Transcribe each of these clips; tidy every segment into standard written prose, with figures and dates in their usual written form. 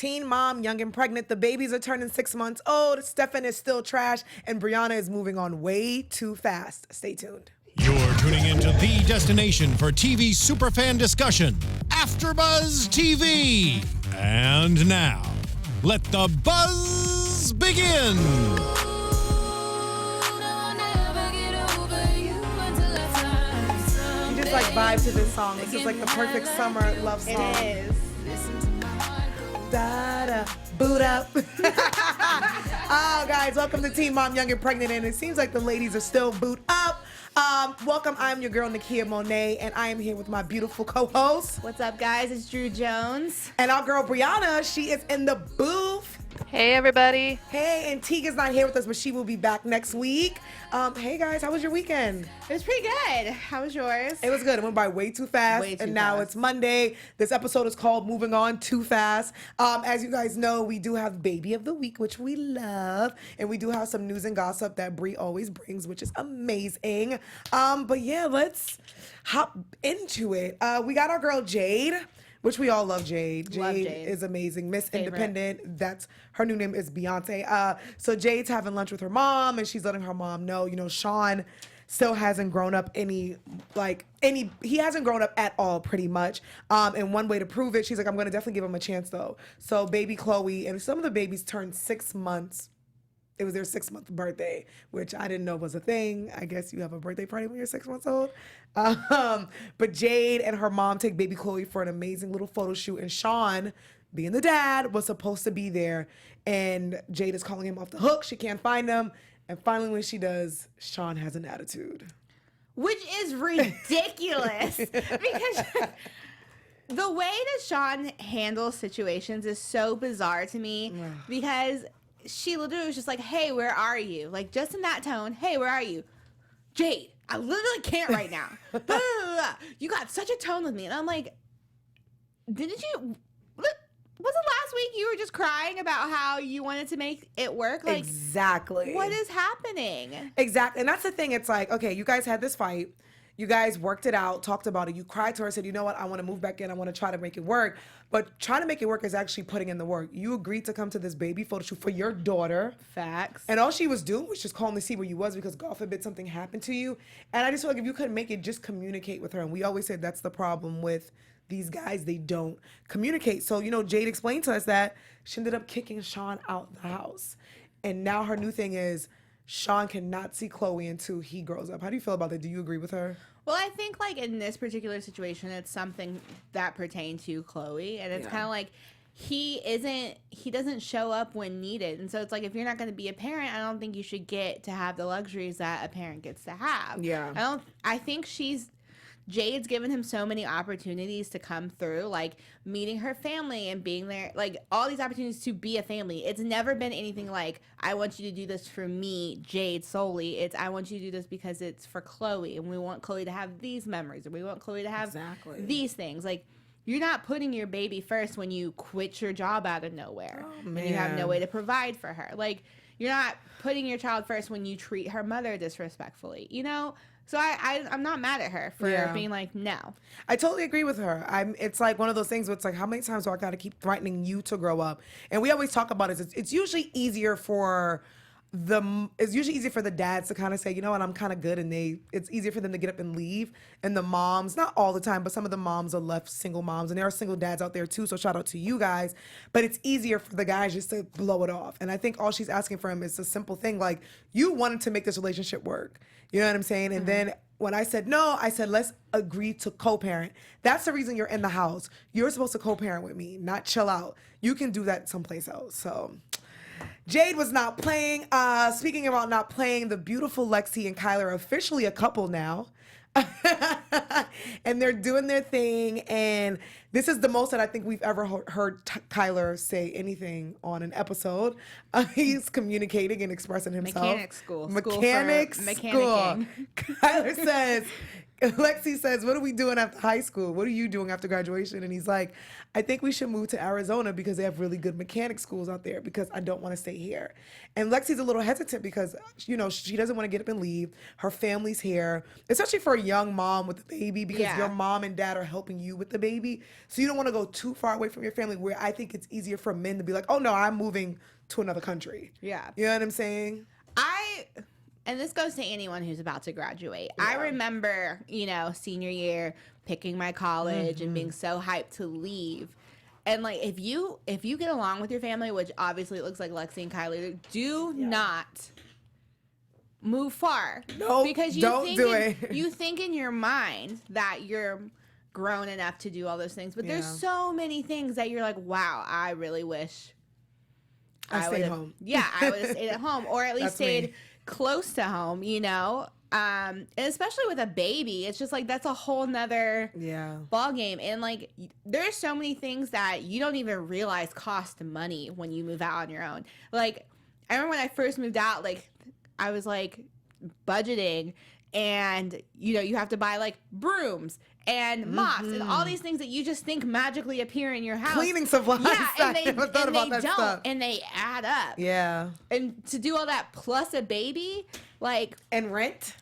Teen mom, young and pregnant. The babies are turning 6 months old. Stefan is still trash. And Briana is moving on way too fast. Stay tuned. You're tuning into the destination for TV superfan discussion, AfterBuzz TV. And now, let the buzz begin. You just like vibe to this song. This is like the perfect summer love song. It is. Da-da, boot up. Oh, guys, welcome to Teen Mom, Young and Pregnant. And it seems like the ladies are still boot up. Welcome, I'm your girl, Nakia Monet, and I am here with my beautiful co-host. What's up, guys? It's Drew Jones. And our girl, Briana, she is in the booth. Hey, everybody. Hey, and Tega's not here with us, but she will be back next week. Hey, guys, how was your weekend? It was pretty good. How was yours? It was good. It went by way too fast. And now it's Monday. This episode is called Moving On Too Fast. As you guys know, we do have Baby of the Week, which we love. And we do have some news and gossip that Bri always brings, which is amazing. But yeah, let's hop into it. We got our girl Jade, which we all love Jade. Jade is amazing. Miss Independent. That's her new name is Beyonce. So Jade's having lunch with her mom, and she's letting her mom know, you know, Sean still hasn't grown up he hasn't grown up at all, pretty much. And one way to prove it, she's like, I'm going to definitely give him a chance, though. So baby Chloe, and some of the babies turned 6 months. It was their 6-month birthday, which I didn't know was a thing. I guess you have a birthday party when you're 6 months old. But Jade and her mom take baby Chloe for an amazing little photo shoot. And Sean, being the dad, was supposed to be there. And Jade is calling him off the hook. She can't find him. And finally, when she does, Sean has an attitude. Which is ridiculous. Because the way that Sean handles situations is so bizarre to me. Because she literally was just like, hey, where are you? Like, just in that tone, hey, where are you? Jade, I literally can't right now. Blah, blah, blah, blah. You got such a tone with me. And I'm like, didn't you... Wasn't last week you were just crying about how you wanted to make it work? Like, exactly. What is happening? Exactly. And that's the thing. It's like, okay, you guys had this fight. You guys worked it out, talked about it. You cried to her, said, you know what? I want to move back in. I want to try to make it work. But trying to make it work is actually putting in the work. You agreed to come to this baby photo shoot for your daughter. Facts. And all she was doing was just calling to see where you was because God forbid something happened to you. And I just feel like if you couldn't make it, just communicate with her. And we always said that's the problem with these guys. They don't communicate. So, you know, Jade explained to us that she ended up kicking Sean out the house. And now her new thing is Sean cannot see Chloe until he grows up. How do you feel about that? Do you agree with her? Well, I think, like, in this particular situation, it's something that pertains to Chloe. And it's kind of like he doesn't show up when needed. And so it's like, if you're not going to be a parent, I don't think you should get to have the luxuries that a parent gets to have. Yeah. I think Jade's given him so many opportunities to come through, like meeting her family and being there, like all these opportunities to be a family. It's never been anything like, I want you to do this for me, Jade, solely. It's, I want you to do this because it's for Chloe, and we want Chloe to have these memories, and we want Chloe to have these things. Like, you're not putting your baby first when you quit your job out of nowhere and you have no way to provide for her. Like, you're not putting your child first when you treat her mother disrespectfully, you know? So I'm not mad at her for being like, no. I totally agree with her. It's like one of those things where it's like, how many times do I got to keep threatening you to grow up? And we always talk about it. It's usually easier for the dads to kind of say, you know what, I'm kind of good, and it's easier for them to get up and leave. And the moms, not all the time, but some of the moms are left single moms, and there are single dads out there too, so shout out to you guys. But it's easier for the guys just to blow it off. And I think all she's asking for him is a simple thing, like, you wanted to make this relationship work. You know what I'm saying? And then when I said no, I said, let's agree to co-parent. That's the reason you're in the house. You're supposed to co-parent with me, not chill out. You can do that someplace else. So Jade was not playing. Speaking about not playing, the beautiful Lexi and Kyler are officially a couple now. And they're doing their thing. And this is the most that I think we've ever heard Kyler say anything on an episode. He's communicating and expressing himself. Mechanic school. Mechanic school. Mechanicking. Kyler says, Lexi says, what are we doing after high school? What are you doing after graduation? And he's like, I think we should move to Arizona because they have really good mechanic schools out there because I don't want to stay here. And Lexi's a little hesitant because, you know, she doesn't want to get up and leave. Her family's here, especially for a young mom with a baby because your mom and dad are helping you with the baby. So you don't want to go too far away from your family, where I think it's easier for men to be like, oh, no, I'm moving to another country. Yeah. You know what I'm saying? And this goes to anyone who's about to graduate. Yeah. I remember, you know, senior year, picking my college and being so hyped to leave. And like, if you get along with your family, which obviously it looks like Lexi and Kylie do not move far. No, because you think in your mind that you're grown enough to do all those things, but there's so many things that you're like, wow, I really wish I stayed home. Yeah, I would have stayed at home, or at least stayed close to home, you know? And especially with a baby, it's just like that's a whole nother ball game. And like there's so many things that you don't even realize cost money when you move out on your own. Like I remember when I first moved out, like I was like budgeting, and you know, you have to buy like brooms and mops and all these things that you just think magically appear in your house. Cleaning supplies. Yeah, and I never thought about that stuff. And they add up. Yeah. And to do all that plus a baby, like... And rent.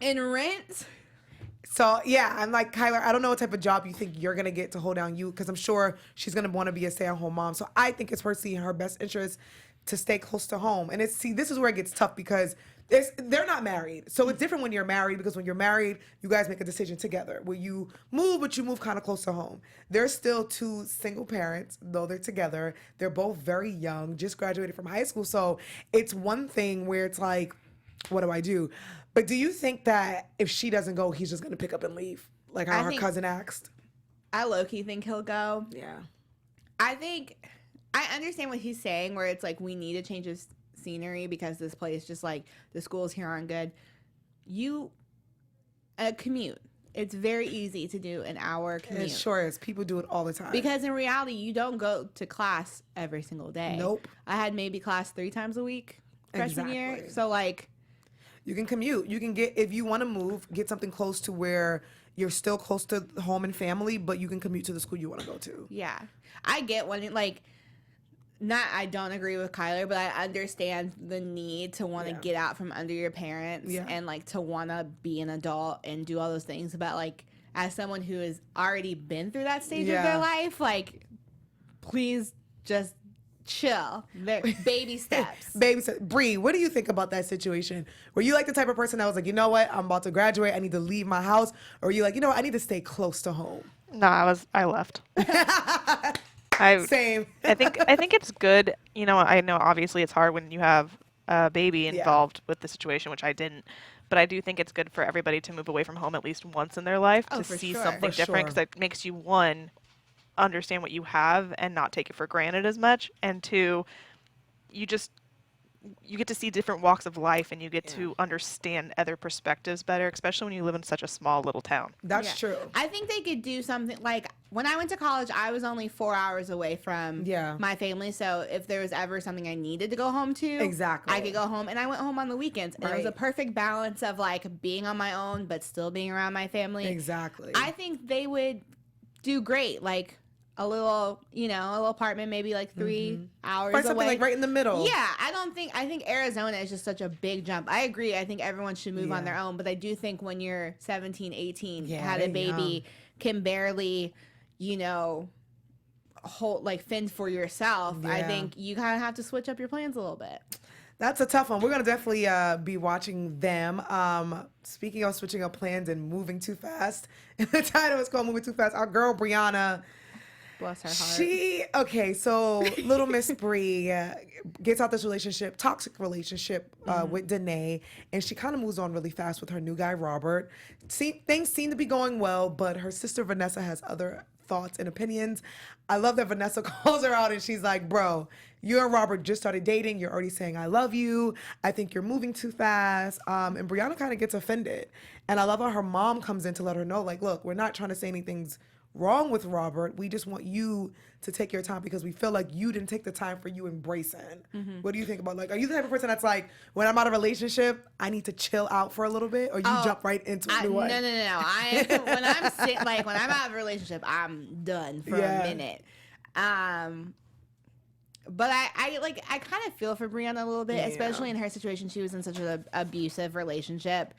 So, yeah, I'm like, Kyler, I don't know what type of job you think you're going to get to hold down you, because I'm sure she's going to want to be a stay-at-home mom. So I think it's personally in her best interest to stay close to home. And this is where it gets tough, because they're not married. So it's different when you're married, because when you're married, you guys make a decision together where you move, but you move kind of close to home. They're still two single parents, though they're together. They're both very young, just graduated from high school. So it's one thing where it's like, what do I do? But do you think that if she doesn't go, he's just going to pick up and leave? Like how her cousin asked? I low-key think he'll go. Yeah. I understand what he's saying, where it's like, we need to change his scenery because this place, just like the schools here aren't good. Commute. It's very easy to do an hour commute. It sure is. People do it all the time. Because in reality, you don't go to class every single day. Nope. I had maybe class 3 times a week freshman year. So like, you can commute. You can get, if you want to move, get something close to where you're still close to home and family, but you can commute to the school you want to go to. Yeah. I get when it like, I don't agree with Kyler, but I understand the need to want to get out from under your parents and like to want to be an adult and do all those things. But like, as someone who has already been through that stage of their life, like, please just chill. Baby steps. Baby steps. Bree, what do you think about that situation? Were you like the type of person that was like, you know what, I'm about to graduate, I need to leave my house? Or were you like, you know what, I need to stay close to home? No, I left. Same. I think it's good. You know, I know obviously it's hard when you have a baby involved with the situation, which I didn't. But I do think it's good for everybody to move away from home at least once in their life to see something different, because it makes you, one, understand what you have and not take it for granted as much, and two, you get to see different walks of life, and you get to understand other perspectives better, especially when you live in such a small little town. That's true. I think they could do something like, when I went to college, I was only 4 hours away from my family. So if there was ever something I needed to go home to, I could go home. And I went home on the weekends. And it was a perfect balance of like being on my own, but still being around my family. Exactly. I think they would do great. Like, a little apartment, maybe like 3 hours Find something away. Like right in the middle. Yeah, I think Arizona is just such a big jump. I agree. I think everyone should move on their own, but I do think when you're 17, 18, had a baby, can barely, fend for yourself. Yeah. I think you kind of have to switch up your plans a little bit. That's a tough one. We're going to definitely be watching them. Speaking of switching up plans and moving too fast, the title is called Moving Too Fast. Our girl, Briana, bless her heart. So little Miss Bree gets out this toxic relationship with Danae, and she kind of moves on really fast with her new guy, Robert. Things seem to be going well, but her sister Vanessa has other thoughts and opinions. I love that Vanessa calls her out and she's like, bro, you and Robert just started dating. You're already saying I love you. I think you're moving too fast. And Briana kind of gets offended. And I love how her mom comes in to let her know, like, look, we're not trying to say anything's wrong with Robert. We just want you to take your time because we feel like you didn't take the time for you embracing. What do you think about, like, are you the type of person that's like, when I'm out of a relationship, I need to chill out for a little bit, or you jump right into it? No. When I'm out of a relationship, I'm done for a minute. But I kind of feel for Briana a little bit, especially in her situation. She was in such an abusive relationship.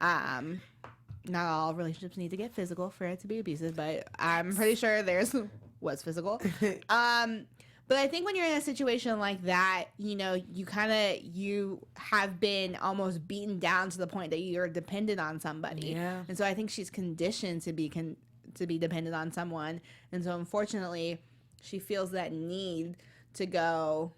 Not all relationships need to get physical for it to be abusive, but I'm pretty sure theirs was physical. But I think when you're in a situation like that, you know, you have been almost beaten down to the point that you're dependent on somebody. Yeah. And so I think she's conditioned to be dependent on someone. And so unfortunately, she feels that need to go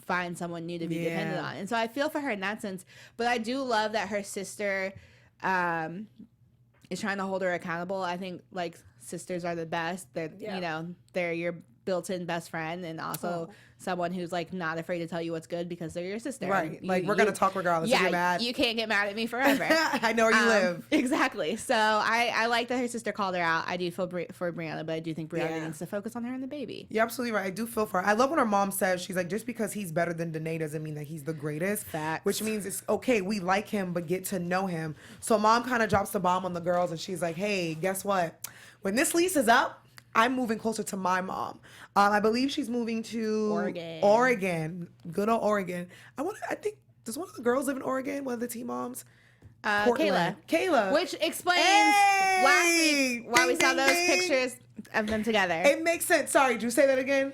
find someone new to be dependent on. And so I feel for her in that sense. But I do love that her sister is trying to hold her accountable. I think, like, sisters are the best. They're you know, they're your built-in best friend, and also someone who's, like, not afraid to tell you what's good because they're your sister. Right. Like, we're going to talk regardless if you're mad. You can't get mad at me forever. I know where you live. Exactly. So I like that her sister called her out. I do feel for Briana, but I do think Briana needs to focus on her and the baby. You're absolutely right. I do feel for her. I love when her mom says, she's like, just because he's better than Danae doesn't mean that he's the greatest. Facts. Which means it's okay, we like him, but get to know him. So mom kind of drops the bomb on the girls, and she's like, hey, guess what? When this lease is up, I'm moving closer to my mom. I believe she's moving to Oregon. Good old Oregon. I think, does one of the girls live in Oregon? One of the teen moms? Kayla. Which explains last week why we saw those pictures of them together. It makes sense. Sorry, did you say that again?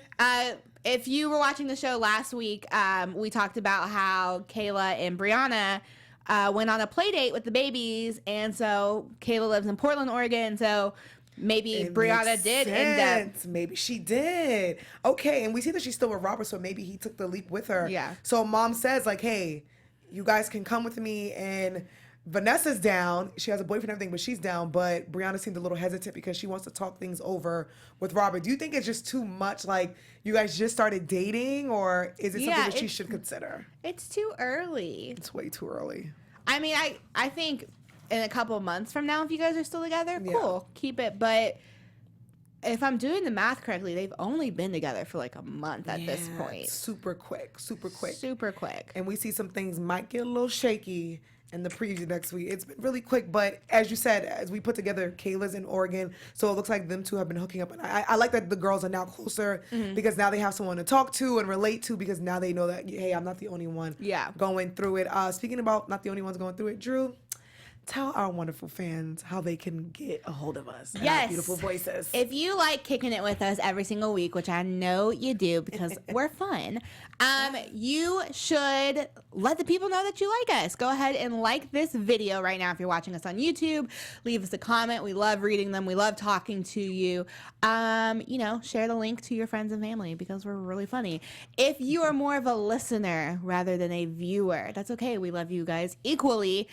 If you were watching the show last week, we talked about how Kayla and Briana went on a play date with the babies. And so Kayla lives in Portland, Oregon. So maybe Briana did end up. Maybe she did. Okay, and we see that she's still with Robert, so maybe he took the leap with her. Yeah. So mom says, like, hey, you guys can come with me, and Vanessa's down. She has a boyfriend and everything, but she's down. But Briana seemed a little hesitant because she wants to talk things over with Robert. Do you think it's just too much? Like, you guys just started dating, or is it something that she should consider? It's too early. It's way too early. I mean, I think in a couple of months from now, if you guys are still together, cool, keep it. But if I'm doing the math correctly, they've only been together for like a month at this point. Super quick. And we see some things might get a little shaky in the preview next week. It's been really quick, but as you said, as we put together, Kayla's in Oregon, so it looks like them two have been hooking up. And I like that the girls are now closer because now they have someone to talk to and relate to, because now they know that, hey, I'm not the only one going through it. Speaking about not the only ones going through it, Drew, tell our wonderful fans how they can get a hold of us and our beautiful voices. If you like kicking it with us every single week, which I know you do because we're fun, you should let the people know that you like us. Go ahead and like this video right now if you're watching us on YouTube. Leave us a comment. We love reading them. We love talking to you. You know, share the link to your friends and family because we're really funny. If you are more of a listener rather than a viewer, that's okay. We love you guys equally.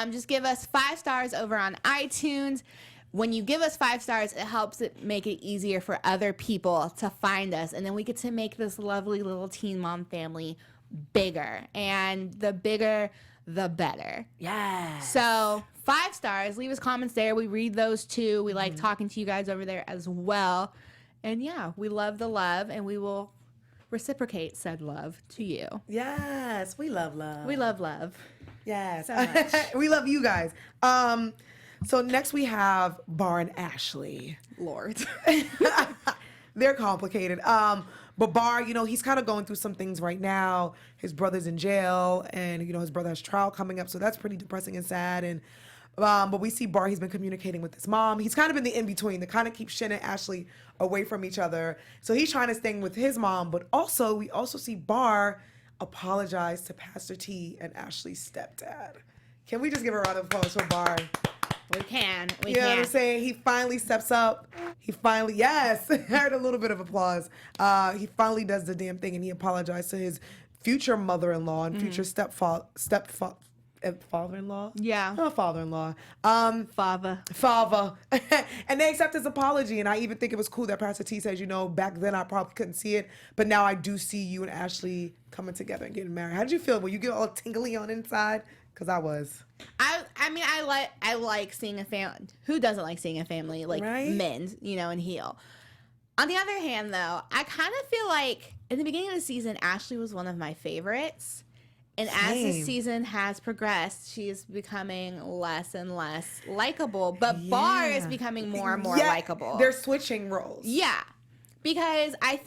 Just give us 5 stars over on iTunes. When you give us 5 stars, it helps it make it easier for other people to find us. And then we get to make this lovely little teen mom family bigger. And the bigger, the better. Yeah. So 5 stars. Leave us comments there. We read those too. We like talking to you guys over there as well. And yeah, we love the love, and we will reciprocate said love to you. Yes, we love love. We love love. Yes. So much. We love you guys. So next we have Bar and Ashley. Lord. They're complicated. But Bar, you know, he's kind of going through some things right now. His brother's in jail, and, you know, his brother has trial coming up. So that's pretty depressing and sad. And but we see Bar, he's been communicating with his mom. He's kind of in the in-between. They kind of keep Shin and Ashley away from each other. So he's trying to stay with his mom. But also, we also see Bar apologize to Pastor T and Ashley's stepdad. Can we just give a round of applause for Bar? We can. You know what I'm saying? He finally steps up. Yes, I heard a little bit of applause. He finally does the damn thing, and he apologized to his future mother-in-law and future father-in-law? Yeah. Oh, father-in-law. Father. And they accept his apology, and I even think it was cool that Pastor T says, you know, back then I probably couldn't see it, but now I do see you and Ashley coming together and getting married. How did you feel? Were you get all tingly on inside? Because I was. I I mean, I like seeing a family. Who doesn't like seeing a family like mend, and heal? On the other hand, though, I kind of feel like in the beginning of the season, Ashley was one of my favorites. And as the season has progressed, she is becoming less and less likable. But Bar is becoming more and more likable. They're switching roles. Yeah. Because I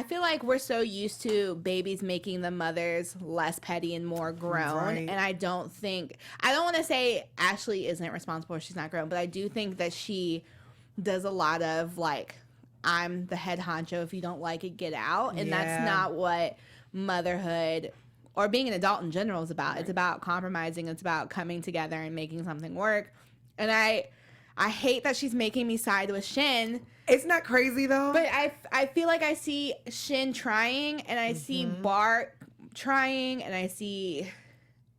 feel like we're so used to babies making the mothers less petty and more grown. Right. And I don't want to say Ashley isn't responsible or she's not grown, but I do think that she does a lot of like, I'm the head honcho. If you don't like it, get out. And that's not what motherhood or being an adult in general is about. Right. It's about compromising. It's about coming together and making something work. And I hate that she's making me side with Shin. It's not crazy though. But I feel like I see Shin trying, and I see Bart trying, and I see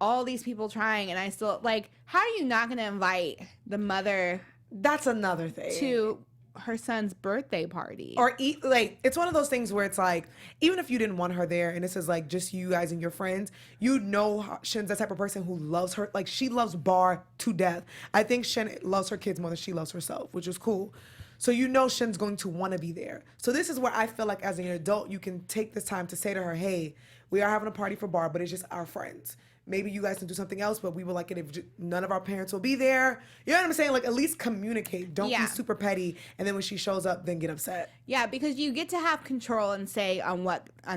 all these people trying, and I still like, how are you not going to invite the mother? That's another thing. To her son's birthday party. Or it's one of those things where it's like, even if you didn't want her there and this is like just you guys and your friends, Shin's the type of person who loves her. Like, she loves Bar to death. I think Shin loves her kids more than she loves herself, which is cool. So Shin's going to want to be there. So this is where I feel like as an adult, you can take this time to say to her, hey, we are having a party for Bar, but it's just our friends. Maybe you guys can do something else, but we would like it if none of our parents will be there. You know what I'm saying? Like, at least communicate. Don't be super petty. And then when she shows up, then get upset. Yeah, because you get to have control and say on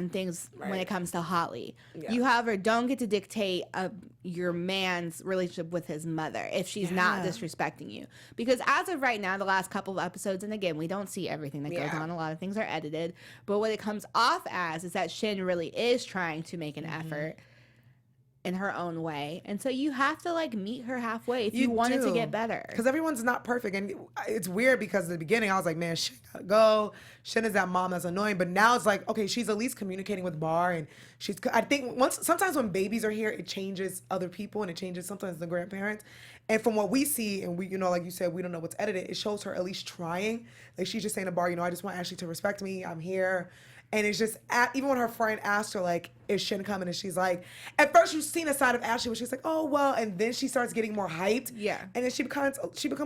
things when it comes to Holly. Yeah. You, however, don't get to dictate your man's relationship with his mother if she's not disrespecting you. Because as of right now, the last couple of episodes, and again, we don't see everything that goes on. A lot of things are edited. But what it comes off as is that Shin really is trying to make an effort in her own way. And so you have to like meet her halfway if you want it to get better. Because everyone's not perfect. And it's weird because at the beginning I was like, man, Shin gotta go. Shin is that mom that's annoying. But now it's like, okay, she's at least communicating with Bar, and I think sometimes when babies are here, it changes other people and it changes sometimes the grandparents. And from what we see, and we, like you said, we don't know what's edited, it shows her at least trying. Like, she's just saying to Bar, I just want Ashley to respect me. I'm here. And it's just, even when her friend asked her, like, is Shin coming? And she's like, at first you've seen a side of Ashley where she's like, oh, well, and then she starts getting more hyped. Yeah. And then she becomes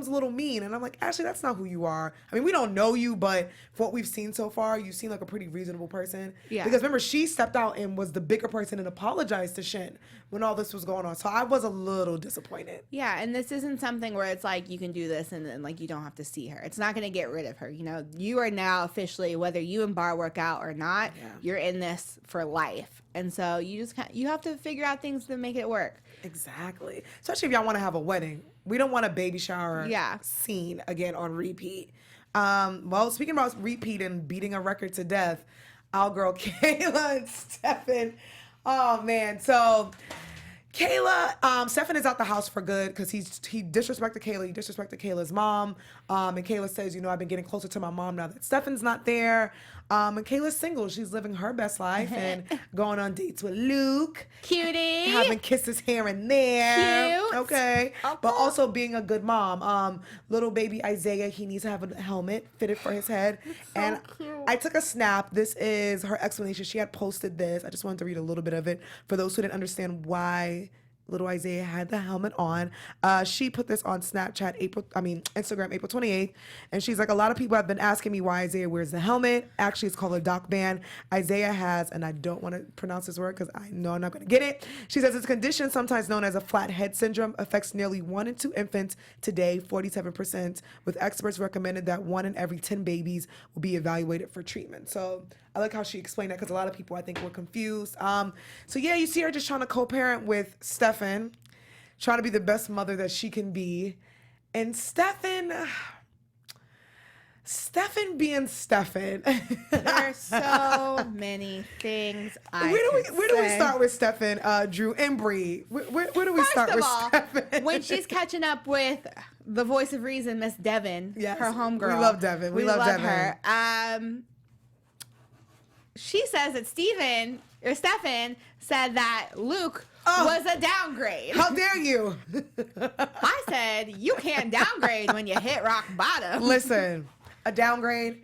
a little mean. And I'm like, Ashley, that's not who you are. I mean, we don't know you, but for what we've seen so far, you seem like a pretty reasonable person. Yeah. Because remember, she stepped out and was the bigger person and apologized to Shin when all this was going on. So I was a little disappointed. Yeah, and this isn't something where it's like, you can do this and then, like, you don't have to see her. It's not going to get rid of her. You are now officially, whether you and Bar work out or not, you're in this for life. And so you have to figure out things to make it work. Exactly. Especially if y'all want to have a wedding. We don't want a baby shower scene again on repeat. Well, speaking about repeat and beating a record to death, our girl Kayla and Stefan. Oh, man. So Kayla, Stefan is out the house for good because he disrespected Kayla. He disrespected Kayla's mom. And Kayla says, I've been getting closer to my mom now that Stefan's not there. And Kayla's single. She's living her best life and going on dates with Luke. Cutie. Having kisses here and there. Cute. Okay. But also being a good mom. Little baby Isaiah, he needs to have a helmet fitted for his head. And cute. I took a snap. This is her explanation. She had posted this. I just wanted to read a little bit of it for those who didn't understand why little Isaiah had the helmet on. She put this on Instagram, April 28th. And she's like, a lot of people have been asking me why Isaiah wears the helmet. Actually, it's called a doc band. Isaiah has, and I don't want to pronounce this word because I know I'm not going to get it. She says it's a condition sometimes known as a flat head syndrome, affects nearly 1 in 2 infants today, 47%, with experts recommended that 1 in every 10 babies will be evaluated for treatment. So I like how she explained that because a lot of people, I think, were confused. So yeah, you see her just trying to co-parent with Stefan, trying to be the best mother that she can be. And Stefan being Stefan. There are so many things Where do we start with Stefan, Drew and Bree? Where do we start with Stefan? When she's catching up with the voice of reason, Miss Devon, her homegirl. We love Devon. We love Devon. Her. She says that Stefan said that Luke was a downgrade. How dare you? I said, you can't downgrade when you hit rock bottom. Listen, a downgrade.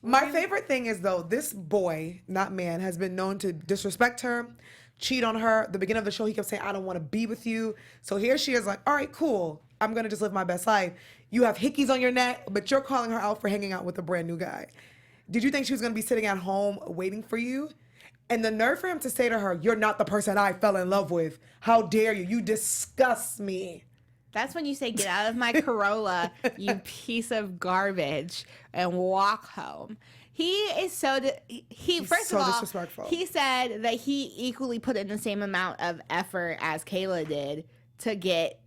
My favorite thing is, though, this boy, not man, has been known to disrespect her, cheat on her. The beginning of the show, he kept saying, I don't want to be with you. So here she is like, all right, cool. I'm going to just live my best life. You have hickeys on your neck, but you're calling her out for hanging out with a brand new guy. Did you think she was going to be sitting at home waiting for you? And the nerve for him to say to her, you're not the person I fell in love with. How dare you? You disgust me. That's when you say, get out of my Corolla, you piece of garbage, and walk home. He is first of all, disrespectful. He said that he equally put in the same amount of effort as Kayla did to get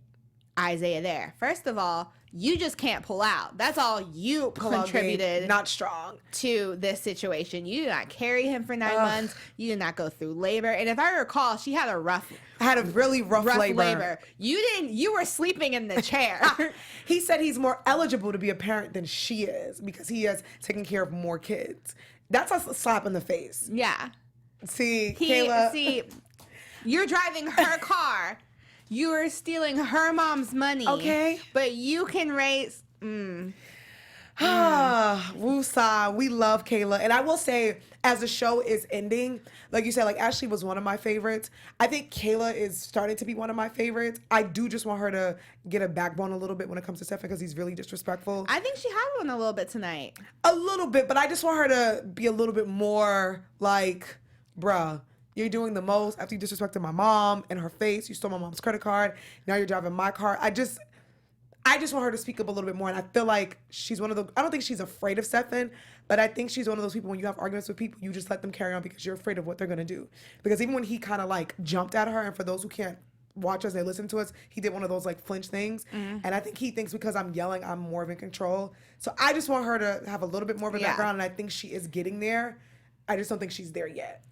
Isaiah there. First of all, you just can't pull out. That's all you contributed. Not strong. To this situation. You did not carry him for 9 months. You did not go through labor. And if I recall, she had a really rough labor. You were sleeping in the chair. He said he's more eligible to be a parent than she is because he has taken care of more kids. That's a slap in the face. Yeah. Kayla. You're driving her car. You are stealing her mom's money. Okay. But you can raise... Woosah. We love Kayla. And I will say, as the show is ending, like you said, like Ashley was one of my favorites. I think Kayla is starting to be one of my favorites. I do just want her to get a backbone a little bit when it comes to Stefan because he's really disrespectful. I think she had one a little bit tonight. A little bit, but I just want her to be a little bit more like, bruh, you're doing the most after you disrespected my mom in her face. You stole my mom's credit card. Now you're driving my car. I just want her to speak up a little bit more. And I feel like she's one of the, I don't think she's afraid of Stefan, but I think she's one of those people when you have arguments with people, you just let them carry on because you're afraid of what they're going to do. Because even when he kind of like jumped at her, and for those who can't watch us, they listen to us, he did one of those like flinch things. And I think he thinks because I'm yelling, I'm more in control. So I just want her to have a little bit more of a background. And I think she is getting there. I just don't think she's there yet.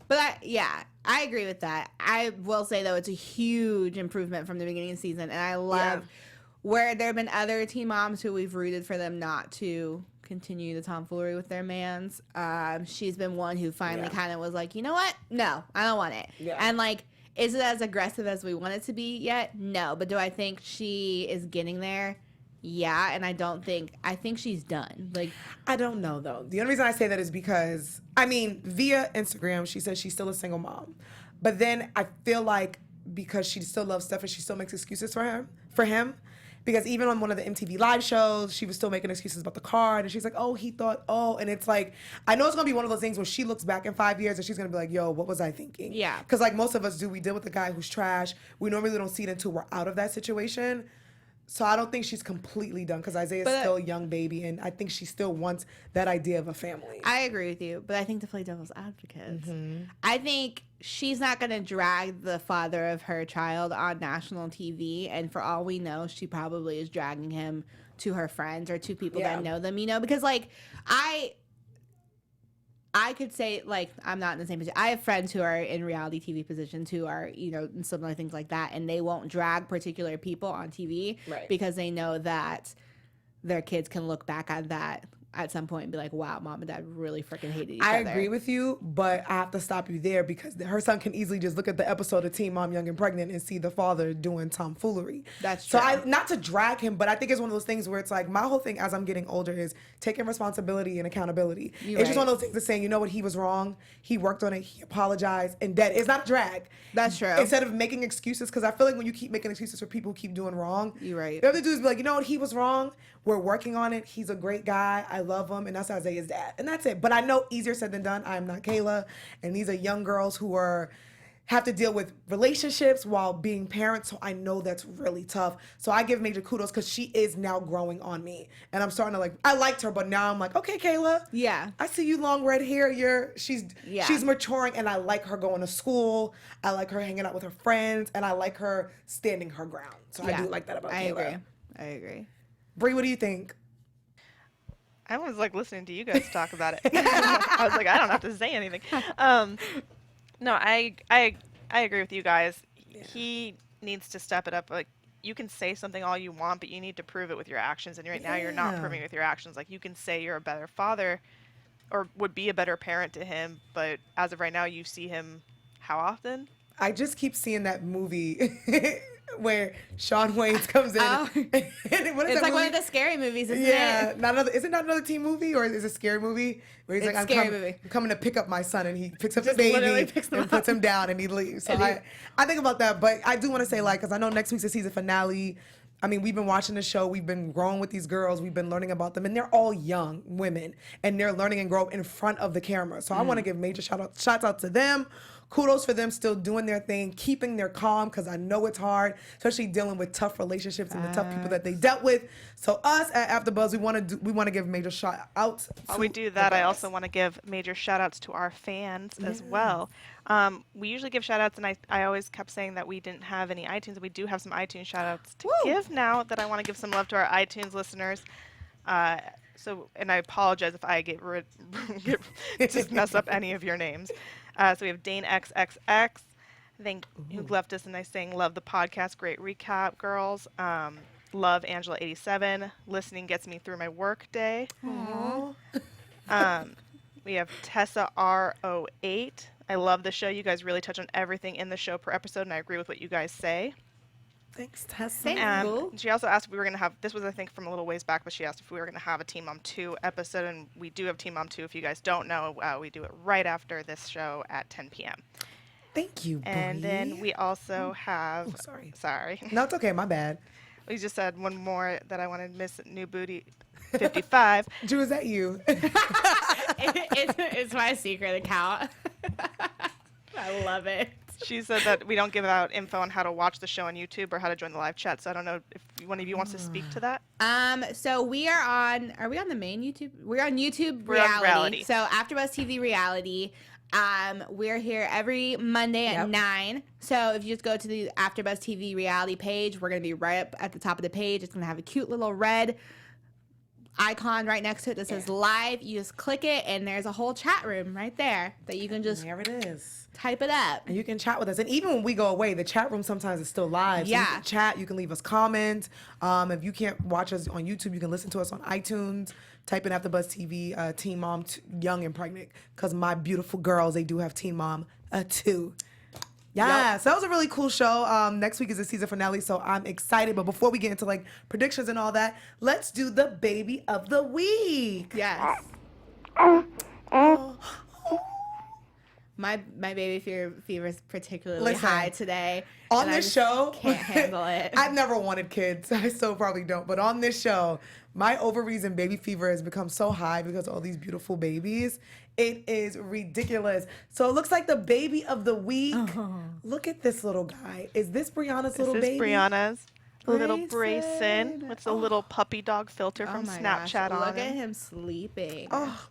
But I agree with that. I will say, though, it's a huge improvement from the beginning of the season. And I love where there have been other teen moms who we've rooted for them not to continue the tomfoolery with their mans. She's been one who finally kind of was like, you know what? No, I don't want it. Yeah. And like, is it as aggressive as we want it to be yet? No. But do I think she is getting there? Yeah, and I think she's done. Like, I don't know, though. The only reason I say that is because, I mean, via Instagram, she says she's still a single mom. But then I feel like because she still loves Stefan, she still makes excuses for him. Because even on one of the MTV live shows, she was still making excuses about the card. And she's like, and it's like, I know it's going to be one of those things where she looks back in 5 years and she's going to be like, yo, what was I thinking? Yeah. Because like most of us do, we deal with a guy who's trash. We normally don't see it until we're out of that situation. So I don't think she's completely done because Isaiah's still a young baby, and I think she still wants that idea of a family. I agree with you, but I think to play devil's advocate, I think she's not going to drag the father of her child on national TV, and for all we know, she probably is dragging him to her friends or to people that know them, because like I could say, like, I'm not in the same position. I have friends who are in reality TV positions who are, in similar things like that, and they won't drag particular people on TV because they know that their kids can look back on that at some point and be like, wow, mom and dad really freaking hated each other. I agree with you, but I have to stop you there because her son can easily just look at the episode of Teen Mom, Young and Pregnant and see the father doing tomfoolery. That's true. So not to drag him, but I think it's one of those things where it's like my whole thing as I'm getting older is taking responsibility and accountability. It's just one of those things of saying, you know what, he was wrong, he worked on it, he apologized, and that it's not drag. That's true. Instead of making excuses, because I feel like when you keep making excuses for people who keep doing wrong, you're right. You have to do is be like, you know what, he was wrong. We're working on it. He's a great guy. I love him. And that's Isaiah's dad. And that's it. But I know easier said than done. I am not Kayla. And these are young girls who have to deal with relationships while being parents. So I know that's really tough. So I give major kudos because she is now growing on me. And I'm starting to I liked her, but now I'm like, okay, Kayla. Yeah. I see you long red hair. She's maturing and I like her going to school. I like her hanging out with her friends. And I like her standing her ground. So I do like that about Kayla. I agree. Bree, what do you think? I was like listening to you guys talk about it. I was like, I don't have to say anything. No, I agree with you guys. Yeah. He needs to step it up. Like, you can say something all you want, but you need to prove it with your actions. And right now, you're not proving it with your actions. Like, you can say you're a better father, or would be a better parent to him, but as of right now, you see him how often? I just keep seeing that movie. where Shawn Wayans comes in. Oh. It's like one of the scary movies, isn't it? Yeah, is it not another teen movie or is it a scary movie? Where he's It's like, movie. I'm coming to pick up my son, and he picks up the Just literally baby picks him and puts him down, and he leaves. So I think about that, but I do want to say, like, because I know next week's the season finale. I mean, we've been watching the show. We've been growing with these girls. We've been learning about them, and they're all young women, and they're learning and grow in front of the camera. So I want to give major shouts out to them. Kudos for them still doing their thing, keeping their calm, because I know it's hard, especially dealing with tough relationships and the tough people that they dealt with. So us at AfterBuzz, we want to give major shout outs. While we do that, I also want to give major shout outs to our fans as well. We usually give shout outs, and I always kept saying that we didn't have any iTunes, and we do have some iTunes shout outs to give now that I want to give some love to our iTunes listeners. And I apologize if I just mess up any of your names. So we have Dane XXX, who left us a nice saying, love the podcast, great recap, girls. Love Angela87, listening gets me through my work day. We have Tessa R08. I love the show. You guys really touch on everything in the show per episode, and I agree with what you guys say. Thanks, Tessa. Thanks. She also asked if we were going to have, this was I think from a little ways back, but she asked if we were going to have a Teen Mom 2 episode, and we do have Teen Mom 2. If you guys don't know, we do it right after this show at 10 p.m. Thank you, And Brie. then we also have... Sorry. No, it's okay. My bad. We just had one more that I wanted, Miss New Booty 55. Drew, is that you? It's my secret account. I love it. She said that we don't give out info on how to watch the show on YouTube or how to join the live chat. So I don't know if one of you wants to speak to that. So we are we on the main YouTube? We're on YouTube We're on reality. So AfterBuzz TV reality. We're here every Monday at 9. So if you just go to the AfterBuzz TV reality page, we're going to be right up at the top of the page. It's going to have a cute little red icon right next to it that says live. You just click it, and there's a whole chat room right there that you can just there it is. Type it up. And you can chat with us. And even when we go away, the chat room sometimes is still live. So you can chat. You can leave us comments. If you can't watch us on YouTube, you can listen to us on iTunes. Type in AfterBuzz TV, Teen Mom Young and Pregnant. Because my beautiful girls, they do have Teen Mom 2. Yeah, so that was a really cool show. Next week is the season finale, so I'm excited. But before we get into like predictions and all that, let's do the baby of the week. Yes. My baby fever is particularly high today. On this show, can't handle it. I've never wanted kids. I still probably don't. But on this show, my ovaries and baby fever has become so high because of all these beautiful babies. It is ridiculous. So it looks like the baby of the week. Look at this little guy. Is this Brianna's little baby? This is Brianna's little Brayson with a little puppy dog filter from Snapchat on. Look at him sleeping. Oh,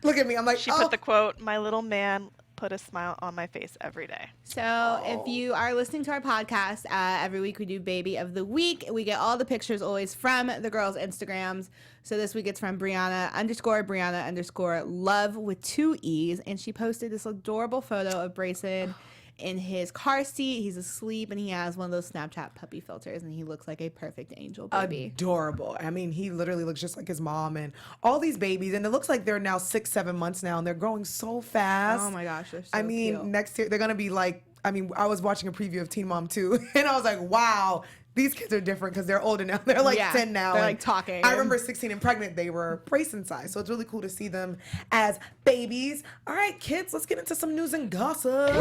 look at me. I'm like, she put the quote, "My little man put a smile on my face every day." So if you are listening to our podcast, every week we do Baby of the Week. We get all the pictures always from the girls' Instagrams. So this week it's from Brianna_love with 2 E's. And she posted this adorable photo of Brayson in his car seat. He's asleep, and he has one of those Snapchat puppy filters, and he looks like a perfect angel baby. Adorable. I mean, he literally looks just like his mom, and all these babies, and it looks like they're now 6-7 months now, and they're growing so fast. Oh my gosh, they're so I mean, cute. next year they're gonna be like, I mean, I was watching a preview of Teen Mom 2, and I was like, wow, these kids are different because they're older now. They're like 10 now. They're like talking. I remember 16 and pregnant, they were Brayson size. So it's really cool to see them as babies. All right, kids, let's get into some news and gossip.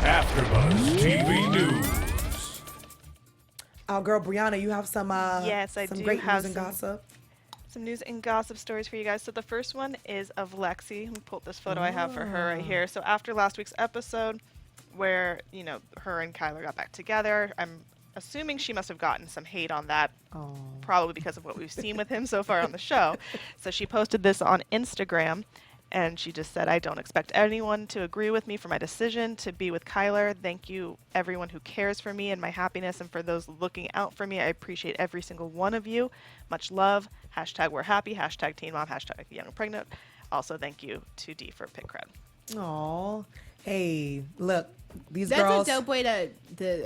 AfterBuzz TV News. Our girl Brianna, you have some yes, I some do great have news and gossip. Some news and gossip stories for you guys. So the first one is of Lexi. Let me pull up this photo I have for her right here. So after last week's episode, where her and Kyler got back together, I'm assuming she must have gotten some hate on that, probably because of what we've seen with him so far on the show. So she posted this on Instagram, and she just said, "I don't expect anyone to agree with me for my decision to be with Kyler. Thank you, everyone who cares for me and my happiness, and for those looking out for me. I appreciate every single one of you. Much love. Hashtag we're happy. Hashtag Teen Mom. Hashtag young and pregnant. Also, thank you to Dee for pick cred." Aw. Hey, look, these That's girls. a dope way to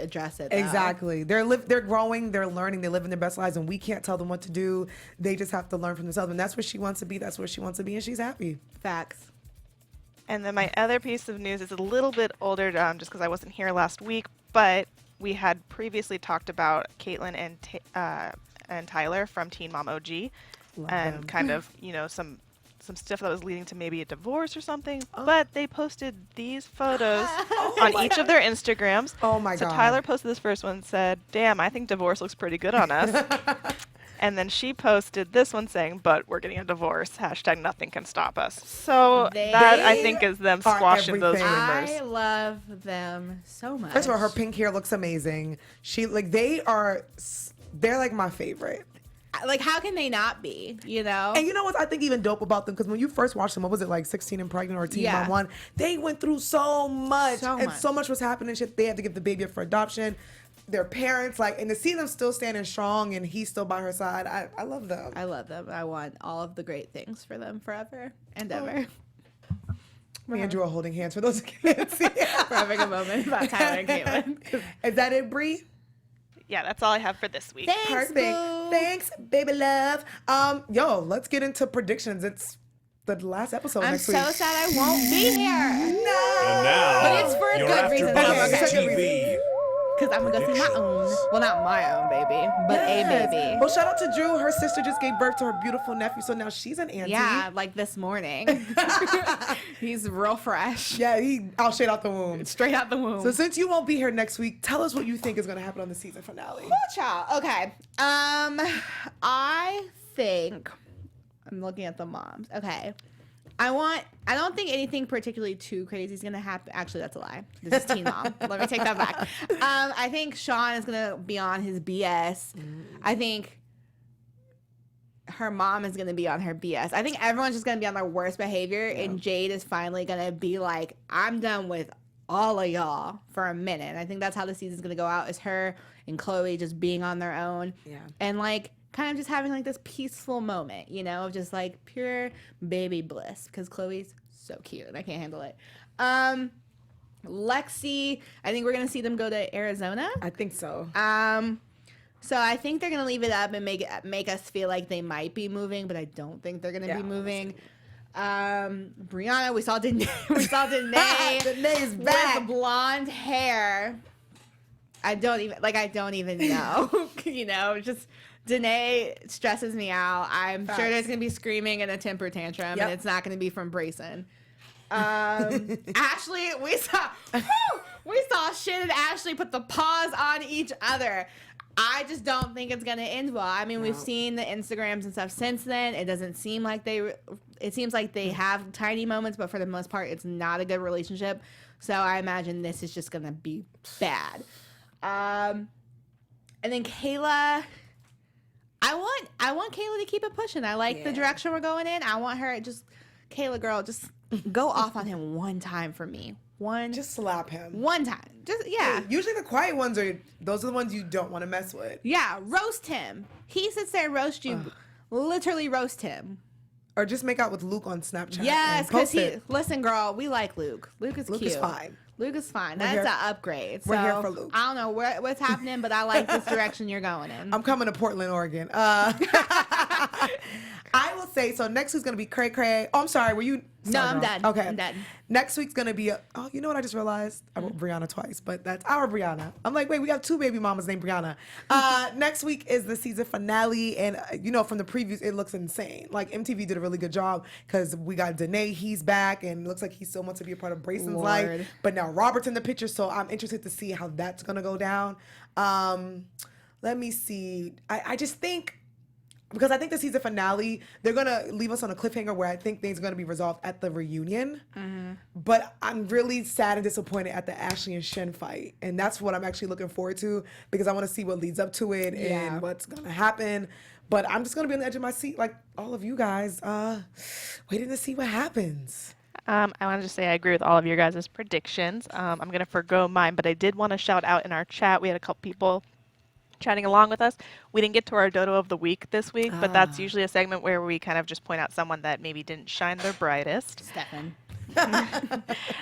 address it, though. Exactly. They're growing, they're learning, they're living their best lives, and we can't tell them what to do. They just have to learn from themselves. And that's where she wants to be. That's where she wants to be, and she's happy. Facts. And then my other piece of news is a little bit older, just because I wasn't here last week, but we had previously talked about Caitlyn and Tyler from Teen Mom OG, and kind of, some stuff that was leading to maybe a divorce or something. But they posted these photos on each of their Instagrams. Oh my God. So Tyler posted this first one and said, "Damn, I think divorce looks pretty good on us." And then she posted this one saying, "But we're getting a divorce. # nothing can stop us." So that, I think, is them squashing those rumors. I love them so much. First of all, her pink hair looks amazing. They're like my favorite. Like, how can they not be, And you know what I think even dope about them? Because when you first watched them, what was it, like 16 and Pregnant or Teen Mom 1? They went through so much. So much was happening. Shit, they had to give the baby up for adoption. Their parents, and to see them still standing strong and he's still by her side, I love them. I love them. I want all of the great things for them forever and ever. Me and Drew are holding hands for those who can't see. We're having a moment about Tyler and Caitlyn. Is that it, Bree? Yeah, that's all I have for this week. Thanks, Perfect. boo. Thanks, baby love. Let's get into predictions. It's the last episode next week. I'm so sad I won't be here. No. And now, But it's for a your good reason. AfterBuzz Okay. TV. Because I'm going to go see my own. Well, not my own baby, but a baby. Well, shout out to Drew. Her sister just gave birth to her beautiful nephew, so now she's an auntie. Yeah, like this morning. He's real fresh. Yeah, he out shit out the womb. Straight out the womb. So since you won't be here next week, tell us what you think is going to happen on the season finale. Child. Okay. I think I'm looking at the moms. Okay. I don't think anything particularly too crazy is gonna happen. Actually, that's a lie. This is Teen Mom. Let me take that back. I think Sean is gonna be on his BS. I think her mom is gonna be on her BS. I think everyone's just gonna be on their worst behavior, and Jade is finally gonna be like, "I'm done with all of y'all for a minute." And I think that's how the season's gonna go out, is her and Chloe just being on their own. Yeah. And kind of just having this peaceful moment, of just pure baby bliss, because Chloe's so cute and I can't handle it. Lexi, I think we're gonna see them go to Arizona. I think so. So I think they're gonna leave it up and make us feel like they might be moving, but I don't think they're gonna be moving. Briana, we saw Danae. Danae's back with blonde hair. I don't even know. Just Danae stresses me out. I'm sure there's going to be screaming and a temper tantrum, and it's not going to be from Brayson. Ashley, we saw Shin and Ashley put the paws on each other. I just don't think it's going to end well. I mean, we've seen the Instagrams and stuff since then. It doesn't seem like it seems like they have tiny moments, but for the most part, it's not a good relationship. So I imagine this is just going to be bad. And then Kayla, I want Kayla to keep it pushing. I like the direction we're going in. I want her Kayla girl, just go off on him one time for me. Just slap him. One time. Usually the quiet ones those are the ones you don't want to mess with. Yeah, roast him. He sits there and roast you. Literally roast him. Or just make out with Luke on Snapchat. Yes, because listen, girl, we like Luke. Luke is cute. Luke is fine. Luke is fine. That's an upgrade. We're here for Luke. I don't know what's happening, but I like this direction you're going in. I'm coming to Portland, Oregon. I will say, so next week's going to be Cray Cray. Oh, I'm sorry. Were you? No, I'm done. Okay. I'm done. Next week's going to be, you know what I just realized? I wrote Briana twice, but that's our Briana. I'm like, wait, we got 2 baby mamas named Briana. Next week is the season finale. And, from the previews, it looks insane. MTV did a really good job because we got Danae. He's back and looks like he still wants to be a part of Brayson's life. But now Robert's in the picture, so I'm interested to see how that's going to go down. Let me see. I just think, because I think the season finale, they're going to leave us on a cliffhanger where I think things are going to be resolved at the reunion. Mm-hmm. But I'm really sad and disappointed at the Ashley and Shen fight. And that's what I'm actually looking forward to, because I want to see what leads up to it and what's going to happen. But I'm just going to be on the edge of my seat like all of you guys, waiting to see what happens. I want to just say I agree with all of your guys' predictions. I'm going to forgo mine, but I did want to shout out in our chat. We had a couple people chatting along with us. We didn't get to our Dodo of the Week this week, but that's usually a segment where we kind of just point out someone that maybe didn't shine their brightest. Stefan.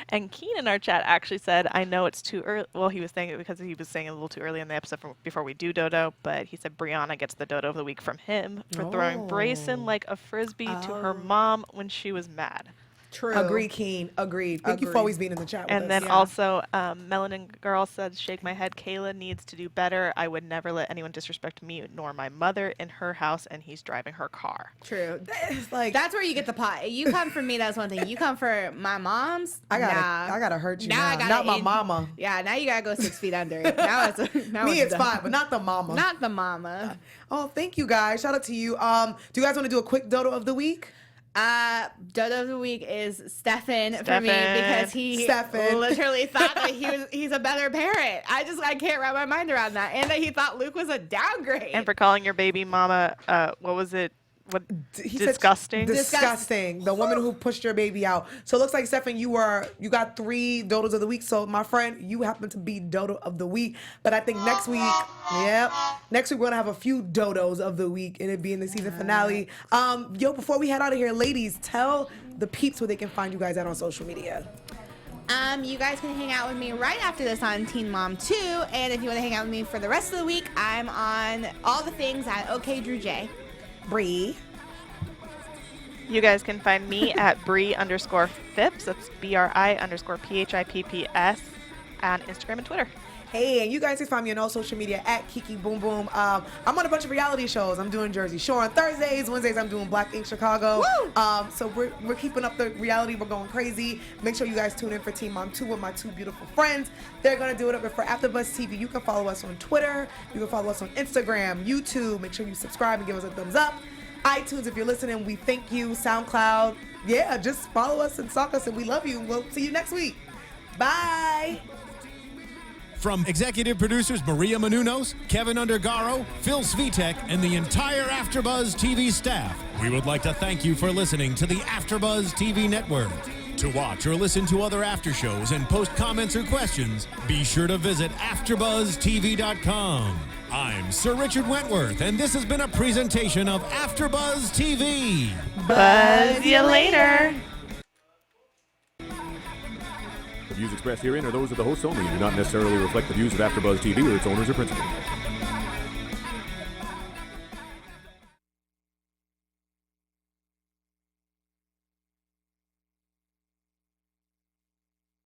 And Keen in our chat actually said, I know it's too early. Well, he was saying it because he was saying it a little too early in the episode before we do Dodo, but he said Briana gets the Dodo of the Week from him for throwing Brayson like a frisbee to her mom when she was mad. True. Agree, Keen. Agreed. Thank you for always being in the chat with us. And then also, Melanin Girl said, shake my head, Kayla needs to do better. I would never let anyone disrespect me nor my mother in her house, and he's driving her car. True. That's where you get the pot. You come for me, that's one thing. You come for my mom's, I gotta hurt you now. Not my mama. Yeah, now you gotta go 6 feet under it. Now it's fine, but not the mama. Not the mama. Oh, thank you guys. Shout out to you. Do you guys want to do a quick dodo of the week? Dodo of the week is Stefan for me because he literally thought that he's a better parent. I can't wrap my mind around that, and that he thought Luke was a downgrade. And for calling your baby mama, what was it? What disgusting? Disgusting. The woman who pushed your baby out. So it looks like, Stefan, you got 3 dodos of the week. So my friend, you happen to be dodo of the week. But I think next week we're gonna have a few dodos of the week, and it'd be in the season finale. Before we head out of here, ladies, tell the peeps where they can find you guys out on social media. You guys can hang out with me right after this on Teen Mom 2, and if you want to hang out with me for the rest of the week, I'm on all the things at OK Drew J. Bree. You guys can find me at Bri_Phipps. That's BRI_PHIPPS on Instagram and Twitter. Hey, and you guys can find me on all social media at Kiki Boom Boom. I'm on a bunch of reality shows. I'm doing Jersey Shore on Thursdays. Wednesdays, I'm doing Black Ink Chicago. So we're keeping up the reality. We're going crazy. Make sure you guys tune in for Teen Mom 2 with my 2 beautiful friends. They're going to do it up for AfterBuzz TV. You can follow us on Twitter. You can follow us on Instagram, YouTube. Make sure you subscribe and give us a thumbs up. iTunes, if you're listening, we thank you. SoundCloud. Yeah, just follow us and stalk us, and we love you. We'll see you next week. Bye. From executive producers Maria Menounos, Keven Undergaro, Phil Svitek, and the entire AfterBuzz TV staff, we would like to thank you for listening to the AfterBuzz TV network. To watch or listen to other after shows and post comments or questions, be sure to visit AfterBuzzTV.com. I'm Sir Richard Wentworth, and this has been a presentation of AfterBuzz TV. Buzz you later. The views expressed herein are those of the hosts only and do not necessarily reflect the views of AfterBuzz TV or its owners or principals.